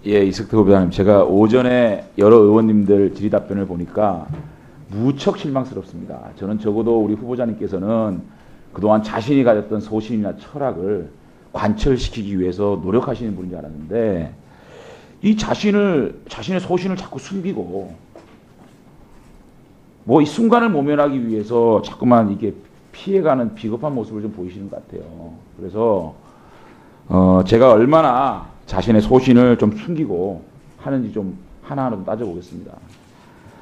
예, 이석태 후보자님, 제가 오전에 여러 의원님들 질의답변을 보니까 무척 실망스럽습니다. 저는 적어도 우리 후보자님께서는 그동안 자신이 가졌던 소신이나 철학을 관철시키기 위해서 노력하시는 분인 줄 알았는데, 이 자신의 소신을 자꾸 숨기고 뭐 이 순간을 모면하기 위해서 자꾸만 이게 피해가는 비겁한 모습을 좀 보이시는 것 같아요. 그래서 제가 얼마나 자신의 소신을 좀 숨기고 하는지 좀 하나하나 좀 따져보겠습니다.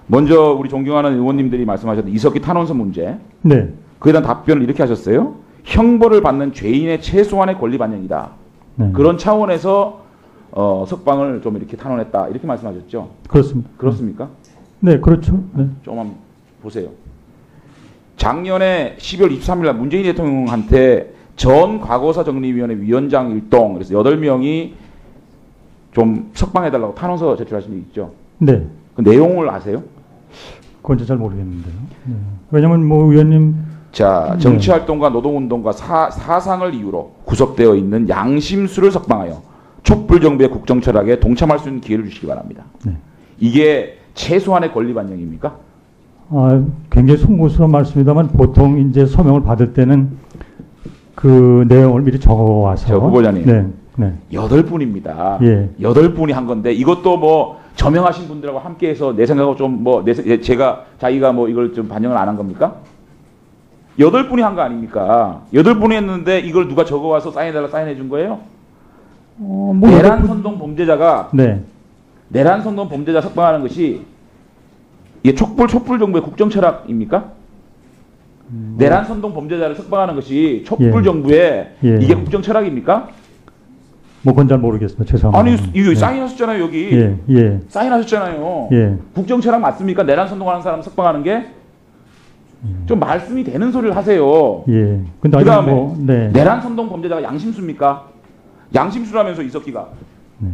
먼저 우리 존경하는 의원님들이 말씀하셨던 이석기 탄원서 문제. 네. 그에 대한 답변을 이렇게 하셨어요. 형벌을 받는 죄인의 최소한의 권리 반영이다. 네. 그런 차원에서 석방을 좀 이렇게 탄원했다. 이렇게 말씀하셨죠. 그렇습니다. 그렇습니까? 네, 그렇죠. 네. 좀 한번 보세요. 작년에 12월 23일 날 문재인 대통령한테 전 과거사 정리위원회 위원장 일동, 그래서 8명이 좀 석방해달라고 탄원서 제출하신 적 있죠? 네. 그 내용을 아세요? 그건 잘 모르겠는데요. 네. 왜냐면 뭐 의원님. 자, 정치활동과 노동운동과 사상을 이유로 구속되어 있는 양심수를 석방하여 촛불정부의 국정철학에 동참할 수 있는 기회를 주시기 바랍니다. 네. 이게 최소한의 권리 반영입니까? 굉장히 송구스러운 말씀입니다만 보통 이제 서명을 받을 때는 그 내용을 미리 적어와서. 저 후보자님. 네. 네. 8분입니다. 예. 8분이 한 건데 이것도 뭐 저명하신 분들하고 함께해서 내 생각하고 좀 뭐 자기가 뭐 이걸 좀 반영을 안 한 겁니까? 8분이 한 거 아닙니까? 8분이 했는데 이걸 누가 적어와서 사인해달라 사인해 준 거예요? 뭐 내란 선동 범죄자가 네. 내란 선동 범죄자 석방하는 것이 이게 촛불 정부의 국정 철학입니까? 내란 선동 범죄자를 석방하는 것이 촛불 예. 정부의 예. 이게 국정 철학입니까? 뭐 그건 잘 모르겠습니다. 죄송합니다. 아니 이거 네. 사인하셨잖아요 여기. 예. 예. 사인하셨잖아요. 예. 국정 철학 맞습니까? 내란 선동하는 사람 석방하는 게? 좀 말씀이 되는 소리를 하세요. 예. 근데 그 다음에 뭐, 네. 내란 선동 범죄자가 양심수입니까? 양심수라면서 이석기가. 네.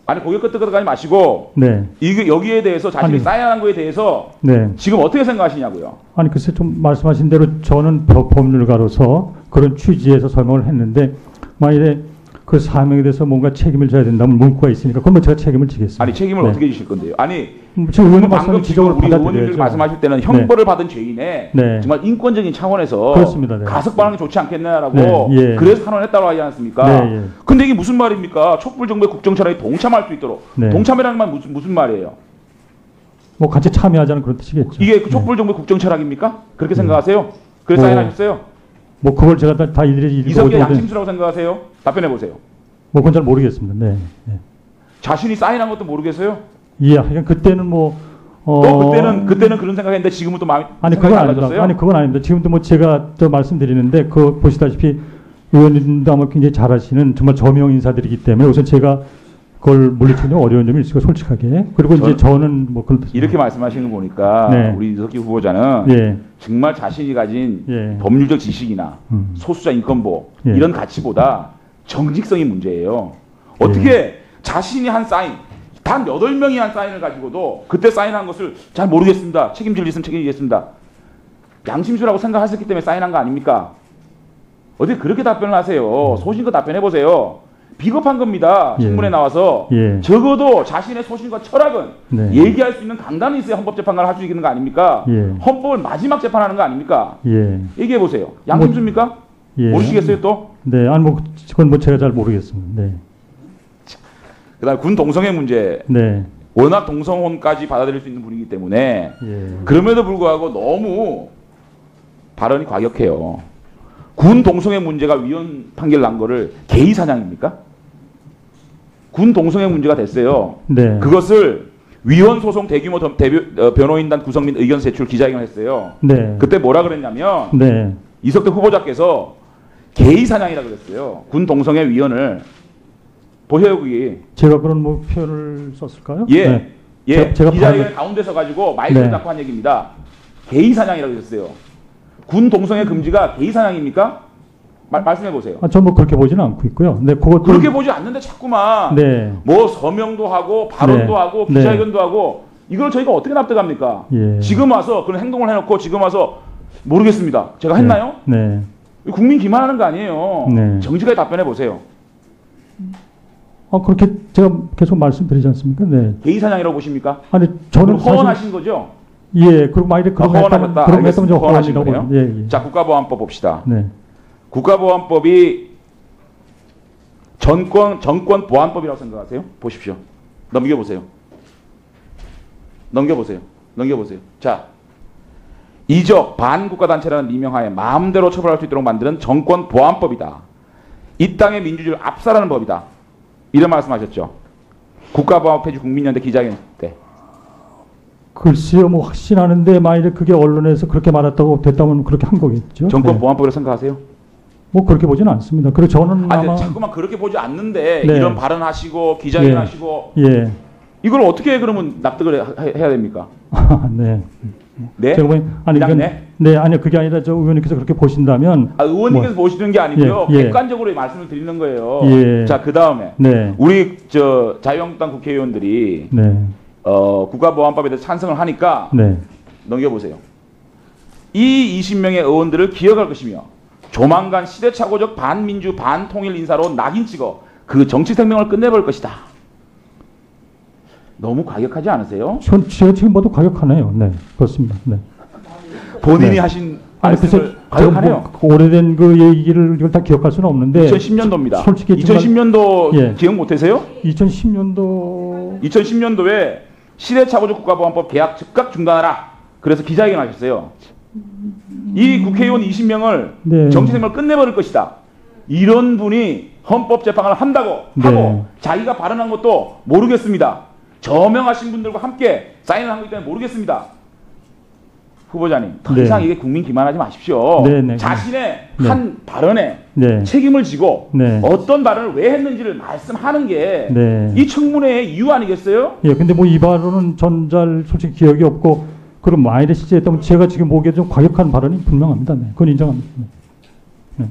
아니 고개 끄덕끄덕하지 마시고 네. 이게 여기에 대해서 자신이 아니. 사인한 거에 대해서 네. 지금 어떻게 생각하시냐고요? 아니 글쎄 좀 말씀하신 대로 저는 법률가로서 그런 취지에서 설명을 했는데 만약에 그 사명에 대해서 뭔가 책임을 져야 된다면 문구가 있으니까 그러면 제가 책임을 지겠습니다. 아니 책임을 네. 어떻게 지실 건데요? 아니 지금 의원님 방금 말씀을 지적으로 우리 의원님들 받아들여야죠. 말씀하실 때는 형벌을 받은 죄인의 네. 정말 인권적인 차원에서 그렇습니다. 네. 가석방하는 게 좋지 않겠냐라고 네. 예. 그래서 탄원했다고 하지 않습니까? 네. 예. 근데 이게 무슨 말입니까? 촛불 정부의 국정 철학에 동참할 수 있도록 네. 동참이라는 말 무슨 말이에요? 뭐 같이 참여하자는 그런 뜻이겠죠. 이게 그 촛불 정부의 국정 철학입니까? 그렇게 생각하세요? 그래서 뭐, 사인하셨어요? 뭐 그걸 제가 다 일일이 이석기 양심수라고 생각하세요? 답변해 보세요. 뭐 그건 잘 모르겠습니다. 네. 네. 자신이 사인한 것도 모르겠어요? 예, 그러니까 그때는 뭐 또 그때는 그런 생각했는데 지금은 또 마음이 아니 생각이 그건 아닙니다. 달라졌어요? 아니 그건 아닙니다. 지금도 뭐 제가 또 말씀드리는데 그 보시다시피 의원님도 아마 굉장히 잘하시는 정말 저명 인사들이기 때문에 우선 제가 그걸 물리치기 어려운 점이 있어요, 솔직하게. 그리고 이제 저는 뭐 그런 이렇게 말씀하시는 거 보니까 네. 우리 이석기 후보자는 예. 정말 자신이 가진 예. 법률적 지식이나 소수자 인권보호 예. 이런 가치보다 정직성이 문제예요. 어떻게 자신이 한 사인, 단 8명이 한 사인을 가지고도 그때 사인한 것을 잘 모르겠습니다. 책임질 일은 책임지겠습니다. 양심수라고 생각하셨기 때문에 사인한 거 아닙니까? 어떻게 그렇게 답변을 하세요? 소신껏 답변해보세요. 비겁한 겁니다. 예. 신문에 나와서. 예. 적어도 자신의 소신과 철학은 네. 얘기할 수 있는 강단이 있어야 헌법재판관을 할 수 있는 거 아닙니까? 예. 헌법을 마지막 재판하는 거 아닙니까? 예. 얘기해보세요. 양심수입니까? 예. 모르시겠어요 또? 네, 아니 뭐 그건 뭐 제가 잘 모르겠습니다. 네. 그다음 군 동성애 문제. 네. 워낙 동성혼까지 받아들일 수 있는 분이기 때문에 예. 그럼에도 불구하고 너무 발언이 과격해요. 군 동성애 문제가 위헌 판결 난 거를 개의 사냥입니까? 군 동성애 문제가 됐어요. 네. 그것을 위헌 소송 대규모 변호인단 구성 및 의견 제출 기자회견을 했어요. 네. 그때 뭐라 그랬냐면 네. 이석태 후보자께서 개의 사냥이라 그랬어요. 군 동성애 위헌을 보셔요 거기. 제가 그런 뭐 표현을 썼을까요? 예. 네. 예. 제가 기자회견 가운데 서가지고 마이크를 네. 잡고 한 얘기입니다. 개의 사냥이라고 했어요. 군 동성애 금지가 개의 사냥입니까? 말씀해 보세요. 전 뭐 그렇게 보지는 않고 있고요. 네, 그것도 그렇게 보지 않는데 자꾸만 네. 뭐 서명도 하고 발언도 네. 하고 네. 기자회견도 하고 이걸 저희가 어떻게 납득합니까? 예. 지금 와서 그런 행동을 해놓고 지금 와서 모르겠습니다. 제가 했나요? 네. 국민 기만하는 거 아니에요. 네. 정직하게 답변해 보세요. 그렇게 제가 계속 말씀드리지 않습니까? 네. 개의 사냥이라고 보십니까? 아니 저는 사실 허언하신 거죠? 예, 그리고 만약에 그런 거 했다면 허언하셨다. 그런 거 했다면 알겠습니다. 저 허언하신 허언이라고. 거네요. 예, 예. 자, 국가보안법 봅시다. 네. 국가보안법이 정권 보안법이라고 생각하세요? 보십시오. 넘겨보세요. 자, 이적 반국가단체라는 미명하에 마음대로 처벌할 수 있도록 만드는 정권 보안법이다. 이 땅의 민주주의를 압살하는 법이다. 이런 말씀하셨죠. 국가보안법 폐지 국민연대 기자회견 때. 글쎄요, 뭐 확신하는데 만약에 그게 언론에서 그렇게 말했다고 됐다면 그렇게 한 거겠죠. 정권 네. 보안법이라고 생각하세요? 뭐 그렇게 보지는 않습니다. 그리고 저는 아니, 아마 자꾸만 그렇게 보지 않는데 네. 이런 발언하시고 기자회견 예. 하시고 예, 이걸 어떻게 그러면 납득을 해야 됩니까? 네. 네? 제가 보니 아니 그냥 이건 네? 네, 아니요 그게 아니라 저 의원님께서 그렇게 보신다면 의원님께서 보시는 게 아니고요. 예, 예. 객관적으로 말씀을 드리는 거예요. 예. 자, 그 다음에 네, 우리 저 자유한국당 국회의원들이 네, 국가보안법에 대해서 찬성을 하니까 네, 넘겨보세요. 이 20명의 의원들을 기억할 것이며 조만간 시대착오적 반민주 반통일 인사로 낙인 찍어 그 정치 생명을 끝내볼 것이다. 너무 과격하지 않으세요? 제가 지금 봐도 과격하네요. 네, 그렇습니다. 네. 본인이 네. 하신 아니 글쎄 말씀을 제가 과격하네요. 뭐 오래된 그 얘기를 이걸 다 기억할 수는 없는데 2010년도입니다. 솔직히 정말 2010년도 예. 기억 못하세요? 2010년도 2010년도에 시대착오적 국가보안법 계약 즉각 중단하라. 그래서 기자회견 하셨어요. 이 국회의원 20명을 네. 정치 생명을 끝내버릴 것이다. 이런 분이 헌법 재판을 한다고 네. 하고 자기가 발언한 것도 모르겠습니다. 저명하신 분들과 함께 사인을 한 거기 때문에 모르겠습니다. 후보자님, 더 네. 이상 이게 국민 기만하지 마십시오. 네, 네. 자신의 네. 한 발언에 네. 책임을 지고 네. 어떤 발언을 왜 했는지를 말씀하는 게 네. 이 청문회의 이유 아니겠어요? 예, 근데 뭐 이 발언은 전 잘 솔직히 기억이 없고 그런 마일에 시제했다면 제가 지금 보기에 좀 과격한 발언이 분명합니다. 네, 그건 인정합니다. 네.